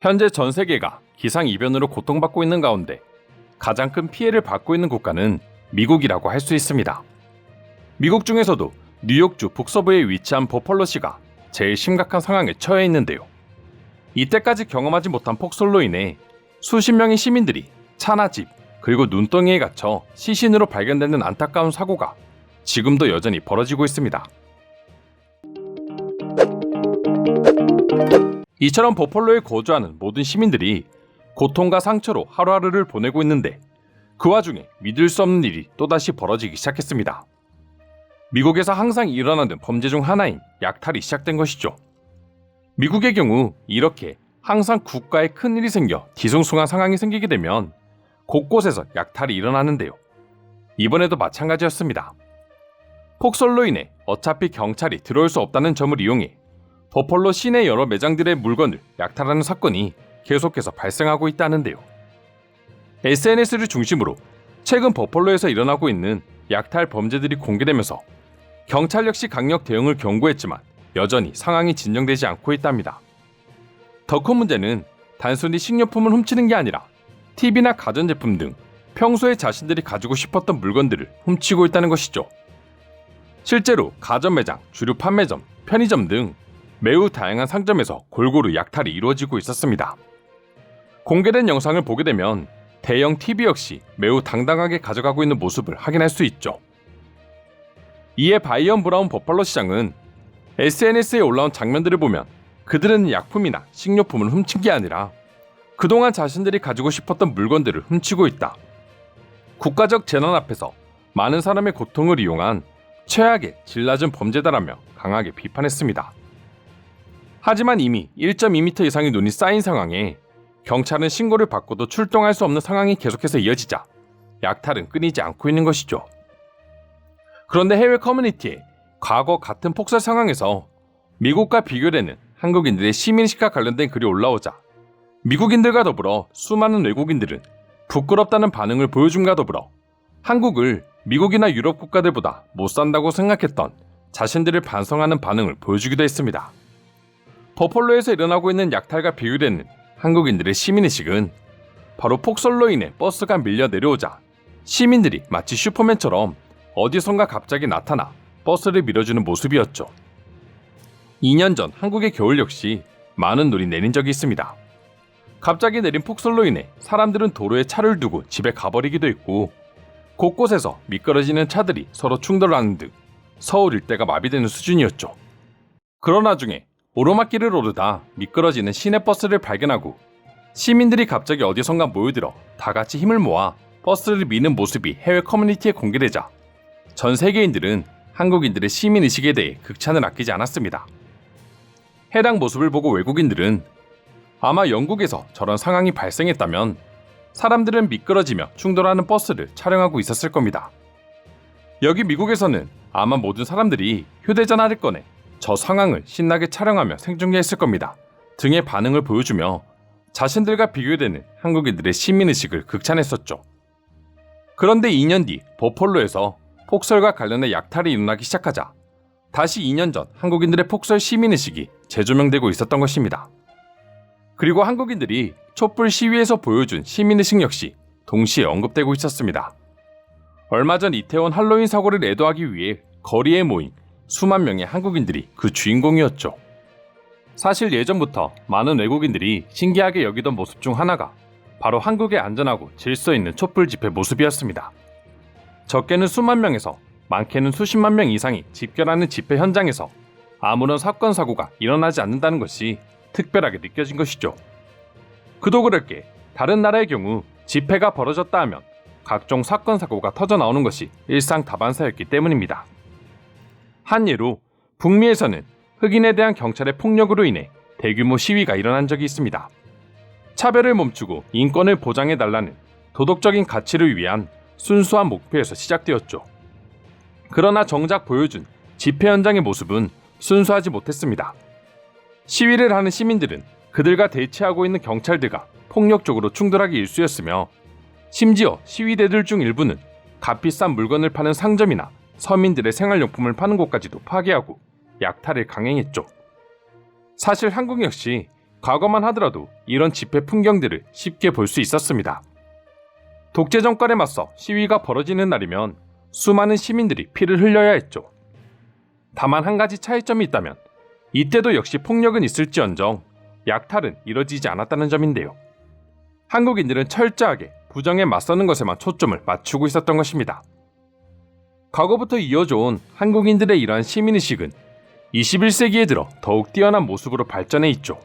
현재 전 세계가 기상이변으로 고통받고 있는 가운데 가장 큰 피해를 받고 있는 국가는 미국이라고 할 수 있습니다. 미국 중에서도 뉴욕주 북서부에 위치한 버펄로시가 제일 심각한 상황에 처해 있는데요. 이때까지 경험하지 못한 폭설로 인해 수십 명의 시민들이 차나 집, 그리고 눈덩이에 갇혀 시신으로 발견되는 안타까운 사고가 지금도 여전히 벌어지고 있습니다. 이처럼 버펄로에 거주하는 모든 시민들이 고통과 상처로 하루하루를 보내고 있는데 그 와중에 믿을 수 없는 일이 또다시 벌어지기 시작했습니다. 미국에서 항상 일어나는 범죄 중 하나인 약탈이 시작된 것이죠. 미국의 경우 이렇게 항상 국가에 큰일이 생겨 뒤숭숭한 상황이 생기게 되면 곳곳에서 약탈이 일어나는데요. 이번에도 마찬가지였습니다. 폭설로 인해 어차피 경찰이 들어올 수 없다는 점을 이용해 버펄로 시내 여러 매장들의 물건을 약탈하는 사건이 계속해서 발생하고 있다는데요. SNS를 중심으로 최근 버펄로에서 일어나고 있는 약탈 범죄들이 공개되면서 경찰 역시 강력 대응을 경고했지만 여전히 상황이 진정되지 않고 있답니다. 더 큰 문제는 단순히 식료품을 훔치는 게 아니라 TV나 가전제품 등 평소에 자신들이 가지고 싶었던 물건들을 훔치고 있다는 것이죠. 실제로 가전 매장, 주류 판매점, 편의점 등 매우 다양한 상점에서 골고루 약탈이 이루어지고 있었습니다. 공개된 영상을 보게 되면 대형 TV 역시 매우 당당하게 가져가고 있는 모습을 확인할 수 있죠. 이에 바이언 브라운 버펄로 시장은 SNS에 올라온 장면들을 보면 그들은 약품이나 식료품을 훔친 게 아니라 그동안 자신들이 가지고 싶었던 물건들을 훔치고 있다. 국가적 재난 앞에서 많은 사람의 고통을 이용한 최악의 질 낮은 범죄다라며 강하게 비판했습니다. 하지만 이미 1.2m 이상의 눈이 쌓인 상황에 경찰은 신고를 받고도 출동할 수 없는 상황이 계속해서 이어지자 약탈은 끊이지 않고 있는 것이죠. 그런데 해외 커뮤니티에 과거 같은 폭설 상황에서 미국과 비교되는 한국인들의 시민의식과 관련된 글이 올라오자 미국인들과 더불어 수많은 외국인들은 부끄럽다는 반응을 보여줌과 더불어 한국을 미국이나 유럽 국가들보다 못 산다고 생각했던 자신들을 반성하는 반응을 보여주기도 했습니다. 버펄로에서 일어나고 있는 약탈과 비교되는 한국인들의 시민의식은 바로 폭설로 인해 버스가 밀려 내려오자 시민들이 마치 슈퍼맨처럼 어디선가 갑자기 나타나 버스를 밀어주는 모습이었죠. 2년 전 한국의 겨울 역시 많은 눈이 내린 적이 있습니다. 갑자기 내린 폭설로 인해 사람들은 도로에 차를 두고 집에 가버리기도 했고 곳곳에서 미끄러지는 차들이 서로 충돌하는 등 서울 일대가 마비되는 수준이었죠. 그러나 중에 오르막길을 오르다 미끄러지는 시내버스를 발견하고 시민들이 갑자기 어디선가 모여들어 다 같이 힘을 모아 버스를 미는 모습이 해외 커뮤니티에 공개되자 전 세계인들은 한국인들의 시민의식에 대해 극찬을 아끼지 않았습니다. 해당 모습을 보고 외국인들은 아마 영국에서 저런 상황이 발생했다면 사람들은 미끄러지며 충돌하는 버스를 촬영하고 있었을 겁니다. 여기 미국에서는 아마 모든 사람들이 휴대전화를 꺼내 저 상황을 신나게 촬영하며 생중계했을 겁니다. 등의 반응을 보여주며 자신들과 비교되는 한국인들의 시민의식을 극찬했었죠. 그런데 2년 뒤 버펄로에서 폭설과 관련해 약탈이 일어나기 시작하자 다시 2년 전 한국인들의 폭설 시민의식이 재조명되고 있었던 것입니다. 그리고 한국인들이 촛불 시위에서 보여준 시민의식 역시 동시에 언급되고 있었습니다. 얼마 전 이태원 할로윈 사고를 애도하기 위해 거리에 모인 수만 명의 한국인들이 그 주인공이었죠. 사실 예전부터 많은 외국인들이 신기하게 여기던 모습 중 하나가 바로 한국의 안전하고 질서 있는 촛불 집회 모습이었습니다. 적게는 수만 명에서 많게는 수십만 명 이상이 집결하는 집회 현장에서 아무런 사건 사고가 일어나지 않는다는 것이 특별하게 느껴진 것이죠. 그도 그럴 게 다른 나라의 경우 집회가 벌어졌다 하면 각종 사건 사고가 터져 나오는 것이 일상다반사였기 때문입니다. 한 예로 북미에서는 흑인에 대한 경찰의 폭력으로 인해 대규모 시위가 일어난 적이 있습니다. 차별을 멈추고 인권을 보장해달라는 도덕적인 가치를 위한 순수한 목표에서 시작되었죠. 그러나 정작 보여준 집회 현장의 모습은 순수하지 못했습니다. 시위를 하는 시민들은 그들과 대치하고 있는 경찰들과 폭력적으로 충돌하기 일쑤였으며 심지어 시위대들 중 일부는 값비싼 물건을 파는 상점이나 서민들의 생활용품을 파는 곳까지도 파괴하고 약탈을 강행했죠. 사실 한국 역시 과거만 하더라도 이런 집회 풍경들을 쉽게 볼 수 있었습니다. 독재 정권에 맞서 시위가 벌어지는 날이면 수많은 시민들이 피를 흘려야 했죠. 다만 한 가지 차이점이 있다면 이때도 역시 폭력은 있을지언정 약탈은 이뤄지지 않았다는 점인데요. 한국인들은 철저하게 부정에 맞서는 것에만 초점을 맞추고 있었던 것입니다. 과거부터 이어져온 한국인들의 이러한 시민의식은 21세기에 들어 더욱 뛰어난 모습으로 발전해 있죠.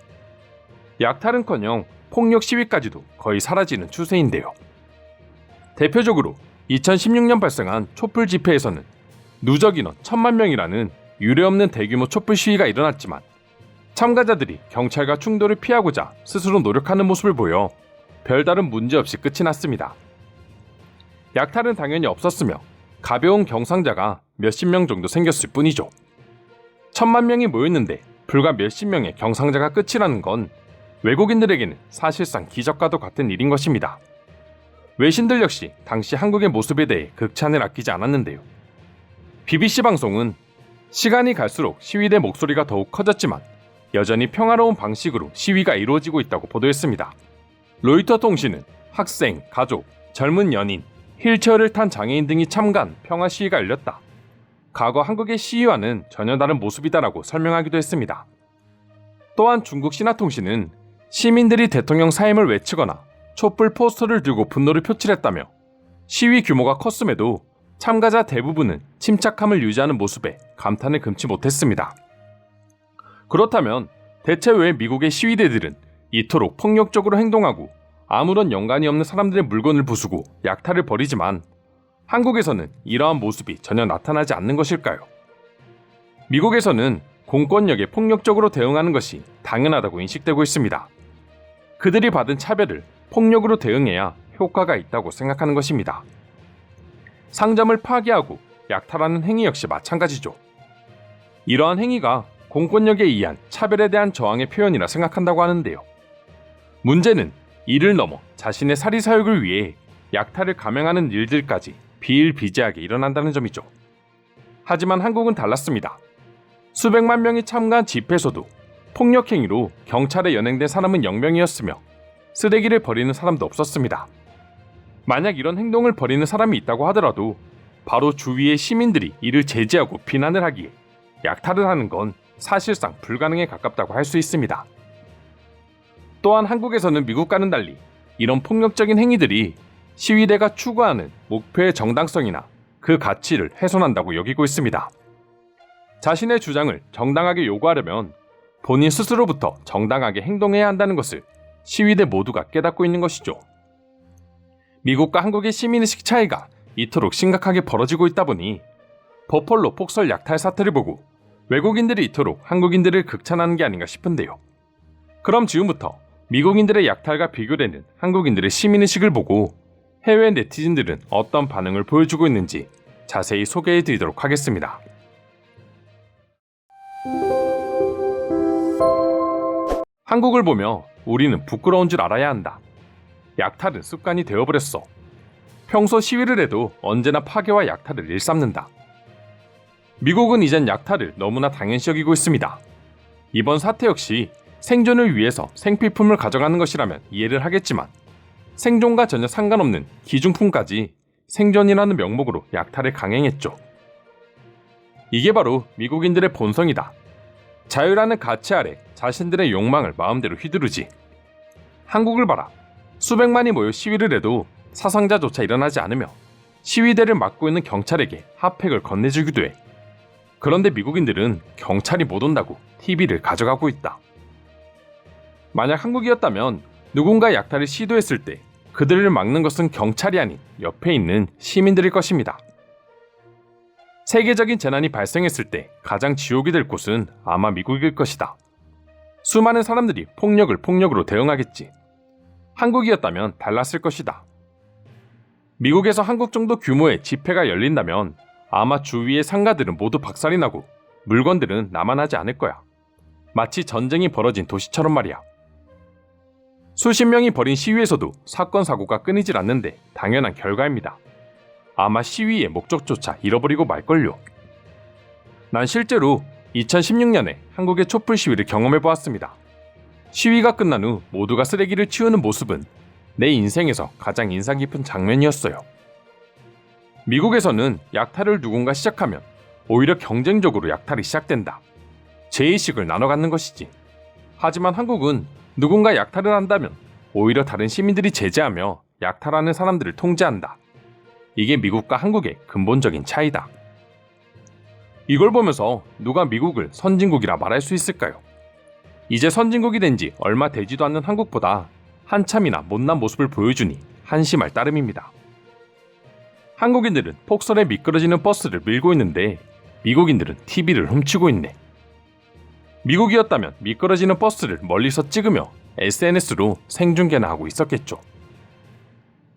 약탈은커녕 폭력 시위까지도 거의 사라지는 추세인데요. 대표적으로 2016년 발생한 촛불 집회에서는 누적 인원 1,000만 명이라는 유례없는 대규모 촛불 시위가 일어났지만 참가자들이 경찰과 충돌을 피하고자 스스로 노력하는 모습을 보여 별다른 문제 없이 끝이 났습니다. 약탈은 당연히 없었으며 가벼운 경상자가 몇십 명 정도 생겼을 뿐이죠. 1,000만 명이 모였는데 불과 몇십 명의 경상자가 끝이라는 건 외국인들에게는 사실상 기적과도 같은 일인 것입니다. 외신들 역시 당시 한국의 모습에 대해 극찬을 아끼지 않았는데요. BBC 방송은 시간이 갈수록 시위대 목소리가 더욱 커졌지만 여전히 평화로운 방식으로 시위가 이루어지고 있다고 보도했습니다. 로이터 통신은 학생, 가족, 젊은 연인, 휠체어를 탄 장애인 등이 참가한 평화 시위가 열렸다. 과거 한국의 시위와는 전혀 다른 모습이다라고 설명하기도 했습니다. 또한 중국 신화통신은 시민들이 대통령 사임을 외치거나 촛불 포스터를 들고 분노를 표출했다며 시위 규모가 컸음에도 참가자 대부분은 침착함을 유지하는 모습에 감탄을 금치 못했습니다. 그렇다면 대체 왜 미국의 시위대들은 이토록 폭력적으로 행동하고 아무런 연관이 없는 사람들의 물건을 부수고 약탈을 벌이지만 한국에서는 이러한 모습이 전혀 나타나지 않는 것일까요? 미국에서는 공권력에 폭력적으로 대응하는 것이 당연하다고 인식되고 있습니다. 그들이 받은 차별을 폭력으로 대응해야 효과가 있다고 생각하는 것입니다. 상점을 파괴하고 약탈하는 행위 역시 마찬가지죠. 이러한 행위가 공권력에 의한 차별에 대한 저항의 표현이라 생각한다고 하는데요. 문제는 이를 넘어 자신의 사리사욕을 위해 약탈을 감행하는 일들까지 비일비재하게 일어난다는 점이죠. 하지만 한국은 달랐습니다. 수백만 명이 참가한 집회에서도 폭력 행위로 경찰에 연행된 사람은 0명이었으며 쓰레기를 버리는 사람도 없었습니다. 만약 이런 행동을 벌이는 사람이 있다고 하더라도 바로 주위의 시민들이 이를 제지하고 비난을 하기에 약탈을 하는 건 사실상 불가능에 가깝다고 할 수 있습니다. 또한 한국에서는 미국과는 달리 이런 폭력적인 행위들이 시위대가 추구하는 목표의 정당성이나 그 가치를 훼손한다고 여기고 있습니다. 자신의 주장을 정당하게 요구하려면 본인 스스로부터 정당하게 행동해야 한다는 것을 시위대 모두가 깨닫고 있는 것이죠. 미국과 한국의 시민의식 차이가 이토록 심각하게 벌어지고 있다 보니 버펄로 폭설 약탈 사태를 보고 외국인들이 이토록 한국인들을 극찬하는 게 아닌가 싶은데요. 그럼 지금부터 미국인들의 약탈과 비교되는 한국인들의 시민의식을 보고 해외 네티즌들은 어떤 반응을 보여주고 있는지 자세히 소개해 드리도록 하겠습니다. 한국을 보며 우리는 부끄러운 줄 알아야 한다. 약탈은 습관이 되어버렸어. 평소 시위를 해도 언제나 파괴와 약탈을 일삼는다. 미국은 이젠 약탈을 너무나 당연시 여기고 있습니다. 이번 사태 역시 생존을 위해서 생필품을 가져가는 것이라면 이해를 하겠지만 생존과 전혀 상관없는 기중품까지 생존이라는 명목으로 약탈을 강행했죠. 이게 바로 미국인들의 본성이다. 자유라는 가치 아래 자신들의 욕망을 마음대로 휘두르지. 한국을 봐라. 수백만이 모여 시위를 해도 사상자조차 일어나지 않으며 시위대를 막고 있는 경찰에게 핫팩을 건네주기도 해. 그런데 미국인들은 경찰이 못 온다고 TV를 가져가고 있다. 만약 한국이었다면 누군가 약탈을 시도했을 때 그들을 막는 것은 경찰이 아닌 옆에 있는 시민들일 것입니다. 세계적인 재난이 발생했을 때 가장 지옥이 될 곳은 아마 미국일 것이다. 수많은 사람들이 폭력을 폭력으로 대응하겠지. 한국이었다면 달랐을 것이다. 미국에서 한국 정도 규모의 집회가 열린다면 아마 주위의 상가들은 모두 박살이 나고 물건들은 남아나지 않을 거야. 마치 전쟁이 벌어진 도시처럼 말이야. 수십 명이 벌인 시위에서도 사건 사고가 끊이질 않는데 당연한 결과입니다. 아마 시위의 목적조차 잃어버리고 말걸요. 난 실제로 2016년에 한국의 촛불 시위를 경험해 보았습니다. 시위가 끝난 후 모두가 쓰레기를 치우는 모습은 내 인생에서 가장 인상 깊은 장면이었어요. 미국에서는 약탈을 누군가 시작하면 오히려 경쟁적으로 약탈이 시작된다. 죄의식을 나눠 갖는 것이지. 하지만 한국은 누군가 약탈을 한다면 오히려 다른 시민들이 제재하며 약탈하는 사람들을 통제한다. 이게 미국과 한국의 근본적인 차이다. 이걸 보면서 누가 미국을 선진국이라 말할 수 있을까요? 이제 선진국이 된 지 얼마 되지도 않는 한국보다 한참이나 못난 모습을 보여주니 한심할 따름입니다. 한국인들은 폭설에 미끄러지는 버스를 밀고 있는데 미국인들은 TV를 훔치고 있네. 미국이었다면 미끄러지는 버스를 멀리서 찍으며 SNS로 생중계나 하고 있었겠죠.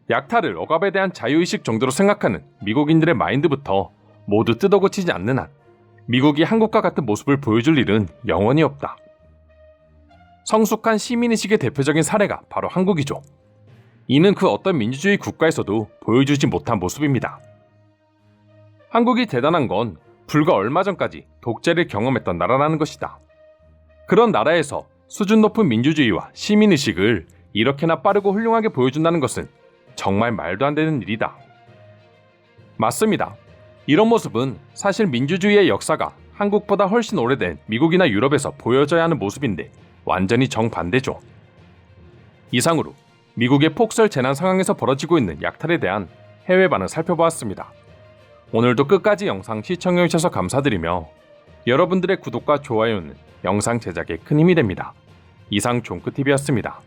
약탈을 억압에 대한 자유의식 정도로 생각하는 미국인들의 마인드부터 모두 뜯어고치지 않는 한 미국이 한국과 같은 모습을 보여줄 일은 영원히 없다. 성숙한 시민의식의 대표적인 사례가 바로 한국이죠. 이는 그 어떤 민주주의 국가에서도 보여주지 못한 모습입니다. 한국이 대단한 건 불과 얼마 전까지 독재를 경험했던 나라라는 것이다. 그런 나라에서 수준 높은 민주주의와 시민의식을 이렇게나 빠르고 훌륭하게 보여준다는 것은 정말 말도 안 되는 일이다. 맞습니다. 이런 모습은 사실 민주주의의 역사가 한국보다 훨씬 오래된 미국이나 유럽에서 보여져야 하는 모습인데 완전히 정반대죠. 이상으로 미국의 폭설 재난 상황에서 벌어지고 있는 약탈에 대한 해외 반응 살펴보았습니다. 오늘도 끝까지 영상 시청해주셔서 감사드리며 여러분들의 구독과 좋아요는 영상 제작에 큰 힘이 됩니다. 이상 종크TV였습니다.